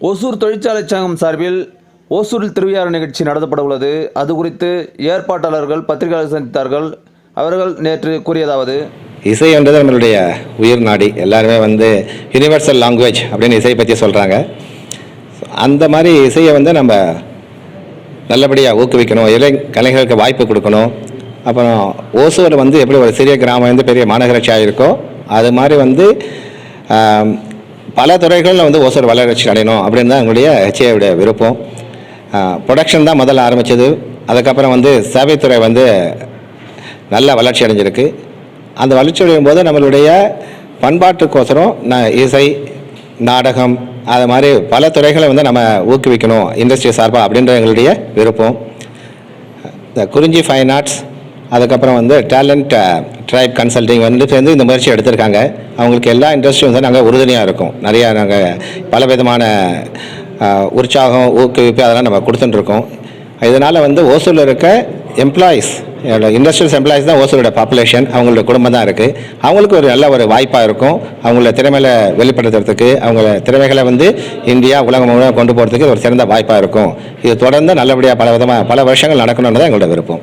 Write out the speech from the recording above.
ஓசூர் தொழிற்சாலை சங்கம் சார்பில் ஓசூரில் திருவிழா நிகழ்ச்சி நடத்தப்பட உள்ளது. அது குறித்து ஏற்பாட்டாளர்கள் பத்திரிகையாளர் சந்தித்தார்கள். அவர்கள் நேற்று கூறியதாவது: இசை என்றது நம்மளுடைய உயிர் நாடி. எல்லாருமே யூனிவர்சல் லாங்குவேஜ் அப்படின்னு இசையை பற்றி சொல்கிறாங்க. அந்த மாதிரி இசையை நம்ம நல்லபடியாக ஊக்குவிக்கணும், கலைஞர்களுக்கு வாய்ப்பு கொடுக்கணும். அப்புறம் ஓசூர் எப்படி ஒரு சிறிய கிராமம் பெரிய மாநகராட்சியாக இருக்கோ அது மாதிரி பல துறைகளில் ஓசூர் வளர்ச்சி அடையணும் அப்படின்னு தான் எங்களுடைய ஹெச்ஏவுடைய விருப்பம். ப்ரொடக்ஷன் தான் முதல்ல ஆரம்பித்தது. அதுக்கப்புறம் சேவைத்துறை நல்ல வளர்ச்சி அடைஞ்சிருக்கு. அந்த வளர்ச்சி அடையும் போது நம்மளுடைய பண்பாட்டுக்கோசரம் இசை, நாடகம், அது மாதிரி பல துறைகளை நம்ம ஊக்குவிக்கணும் இண்டஸ்ட்ரி சார்பாக அப்படின்ற எங்களுடைய விருப்பம். இந்த குறிஞ்சி ஃபைன் ஆர்ட்ஸ், அதுக்கப்புறம் டேலண்ட் ட்ரைப் கன்சல்டிங் சேர்ந்து இந்த முயற்சி எடுத்திருக்காங்க. அவங்களுக்கு எல்லா இண்டஸ்ட்ரியும் நாங்கள் உறுதுணையாக இருக்கோம். நிறையா நாங்கள் பல விதமான உற்சாகம், ஊக்குவிப்பு அதெல்லாம் நம்ம கொடுத்துட்டுருக்கோம். இதனால் ஓசூரில் இருக்க எம்ப்ளாயீஸ், இண்டஸ்ட்ரியல்ஸ் எம்ப்ளாயீஸ் தான் ஓசூரோட பாப்புலேஷன். அவங்களோட குடும்பம் தான் இருக்குது. அவங்களுக்கு ஒரு நல்ல ஒரு வாய்ப்பாக இருக்கும். அவங்களோட திறமைகளை வெளிப்படுத்துறதுக்கு, அவங்கள திறமைகளை இந்தியா உலகம் முழுவதும் கொண்டு போகிறதுக்கு ஒரு சிறந்த வாய்ப்பாக இருக்கும். இது தொடர்ந்து நல்லபடியாக பல வருஷங்கள் நடக்கணும்னு தான் எங்களோட விருப்பம்.